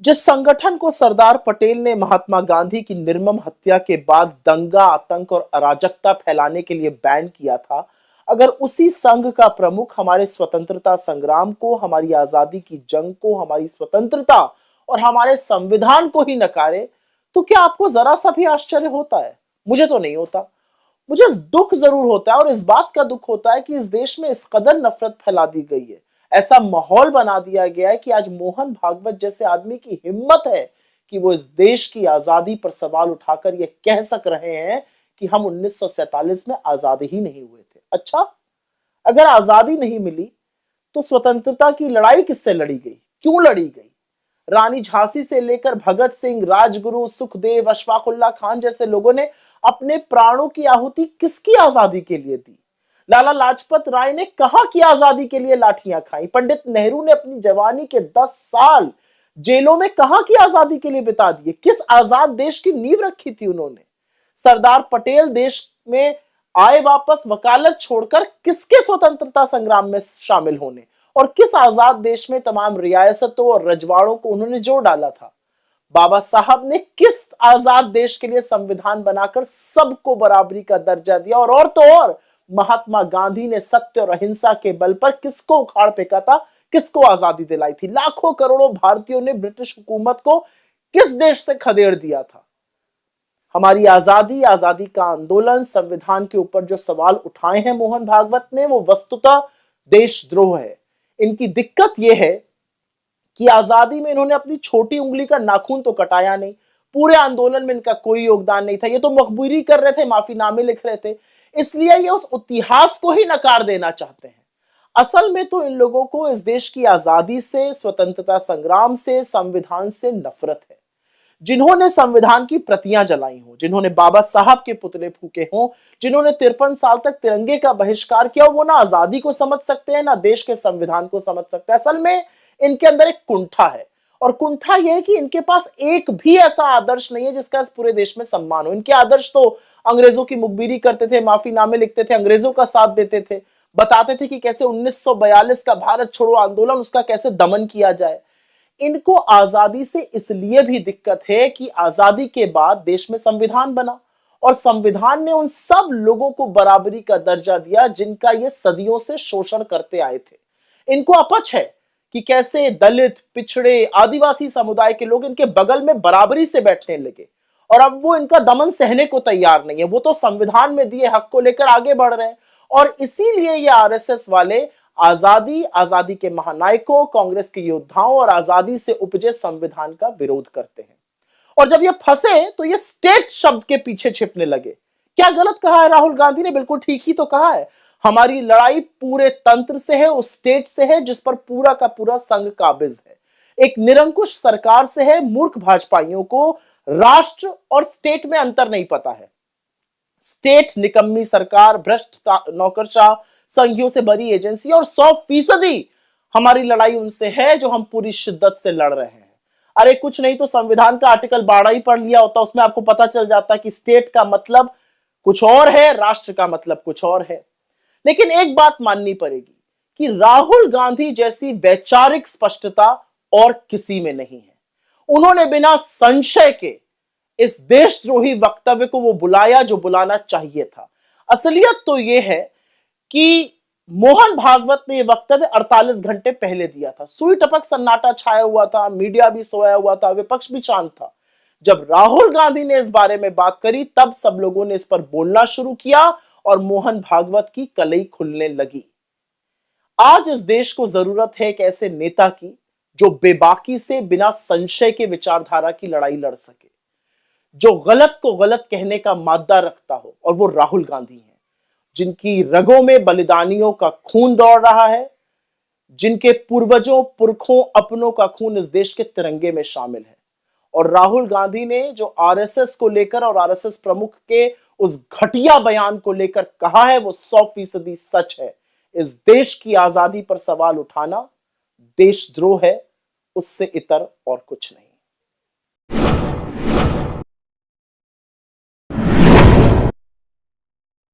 जिस संगठन को सरदार पटेल ने महात्मा गांधी की निर्मम हत्या के बाद दंगा, आतंक और अराजकता फैलाने के लिए बैन किया था, अगर उसी संघ का प्रमुख हमारे स्वतंत्रता संग्राम को, हमारी आजादी की जंग को, हमारी स्वतंत्रता और हमारे संविधान को ही नकारे, तो क्या आपको जरा सा भी आश्चर्य होता है? मुझे तो नहीं होता। मुझे दुख जरूर होता है और इस बात का दुख होता है कि इस देश में इस कदर नफरत फैला दी गई है, ऐसा माहौल बना दिया गया है कि आज मोहन भागवत जैसे आदमी की हिम्मत है कि वो इस देश की आजादी पर सवाल उठाकर ये कह सक रहे हैं कि हम 1947 में आजाद ही नहीं हुए थे। अच्छा, अगर आजादी नहीं मिली तो स्वतंत्रता की लड़ाई किससे लड़ी गई, क्यों लड़ी गई? रानी झांसी से लेकर भगत सिंह, राजगुरु, सुखदेव, अशफाकुल्ला खान जैसे लोगों ने अपने प्राणों की आहुति किसकी आजादी के लिए दी? लाला लाजपत राय ने कहां की आजादी के लिए लाठियां खाई? पंडित नेहरू ने अपनी जवानी के 10 साल जेलों में कहां की आजादी के लिए बिता दिए? किस आजाद देश की नींव रखी थी उन्होंने? सरदार पटेल देश में आए वापस वकालत छोड़कर किसके स्वतंत्रता संग्राम में शामिल होने, और किस आजाद देश में तमाम रियासतों और रजवाड़ों को उन्होंने जोड़ डाला था? बाबा साहब ने किस आजाद देश के लिए संविधान बनाकर सबको बराबरी का दर्जा दिया? और तो और महात्मा गांधी ने सत्य और अहिंसा के बल पर किसको उखाड़ फेंका था, किसको आजादी दिलाई थी? लाखों करोड़ों भारतीयों ने ब्रिटिश हुकूमत को किस देश से खदेड़ दिया था? हमारी आजादी, आजादी का आंदोलन, संविधान के ऊपर जो सवाल उठाए हैं मोहन भागवत ने, वो वस्तुतः देशद्रोह है। इनकी दिक्कत यह है कि आजादी में इन्होंने अपनी छोटी उंगली का नाखून तो कटाया नहीं, पूरे आंदोलन में इनका कोई योगदान नहीं था, ये तो मखबूरी कर रहे थे, माफीनामे लिख रहे थे, इसलिए ये उस इतिहास को ही नकार देना चाहते हैं। असल में तो इन लोगों को इस देश की आजादी से, स्वतंत्रता संग्राम से, संविधान से नफरत है। जिन्होंने संविधान की प्रतियां जलाई हों, जिन्होंने बाबा साहब के पुतले फूके हों, जिन्होंने 53 साल तक तिरंगे का बहिष्कार किया, वो ना आजादी को समझ सकते हैं, ना देश के संविधान को समझ सकते हैं। असल में इनके अंदर एक कुंठा है, और कुंठा यह है कि इनके पास एक भी ऐसा आदर्श नहीं है जिसका इस पूरे देश में सम्मान हो। इनके आदर्श तो अंग्रेजों की मुखबिरी करते थे, माफीनामे लिखते थे, अंग्रेजों का साथ देते थे, बताते थे कि कैसे 1942 का भारत छोड़ो आंदोलन, उसका कैसे दमन किया जाए। इनको आजादी से इसलिए भी दिक्कत है कि आजादी के बाद देश में संविधान बना, और संविधान ने उन सब लोगों को बराबरी का दर्जा दिया जिनका ये सदियों से शोषण करते आए थे। इनको अपच है कि कैसे दलित, पिछड़े, आदिवासी समुदाय के लोग इनके बगल में बराबरी से बैठने लगे, और अब वो इनका दमन सहने को तैयार नहीं है। वो तो संविधान में दिए हक को लेकर आगे बढ़ रहे हैं, और इसीलिए ये आरएसएस वाले आजादी, आजादी के महानायकों, कांग्रेस के योद्धाओं और आजादी से उपजे संविधान का विरोध करते हैं। और जब ये फंसे तो ये स्टेट शब्द के पीछे छिपने लगे। क्या गलत कहा है राहुल गांधी ने? बिल्कुल ठीक ही तो कहा है। हमारी लड़ाई पूरे तंत्र से है, उस स्टेट से है जिस पर पूरा का पूरा संघ काबिज है। एक निरंकुश सरकार से है। मूर्ख भाजपाइयों को राष्ट्र और स्टेट में अंतर नहीं पता है। स्टेट निकम्मी सरकार, भ्रष्ट नौकरशाह, संघियों से बड़ी एजेंसी, और 100% हमारी लड़ाई उनसे है जो हम पूरी शिद्दत से लड़ रहे हैं। अरे कुछ नहीं तो संविधान का आर्टिकल 12 ही पढ़ लिया होता, उसमें आपको पता चल जाता कि स्टेट का मतलब कुछ और है, राष्ट्र का मतलब कुछ और है। लेकिन एक बात माननी पड़ेगी कि राहुल गांधी जैसी वैचारिक स्पष्टता और किसी में नहीं है। उन्होंने बिना संशय के इस देशद्रोही वक्तव्य को वो बुलाया जो बुलाना चाहिए था। असलियत तो यह है कि मोहन भागवत ने यह वक्तव्य 48 घंटे पहले दिया था। सुई टपक सन्नाटा छाया हुआ था, मीडिया भी सोया हुआ था, विपक्ष भी शांत था। जब राहुल गांधी ने इस बारे में बात करी तब सब लोगों ने इस पर बोलना शुरू किया और मोहन भागवत की कलई खुलने लगी। आज इस देश को जरूरत है एक ऐसे नेता की जो बेबाकी से, बिना संशय के विचारधारा की लड़ाई लड़ सके, जो गलत को गलत कहने का मादा रखता हो, और वो राहुल गांधी हैं, जिनकी रगों में बलिदानियों का खून दौड़ रहा है, जिनके पूर्वजों, पुरखों, अपनों का खून इस देश के तिरंगे में शामिल है। और राहुल गांधी ने जो आरएसएस को लेकर और आरएसएस प्रमुख के उस घटिया बयान को लेकर कहा है वो 100% सच है। इस देश की आजादी पर सवाल उठाना देशद्रोह है, उससे इतर और कुछ नहीं।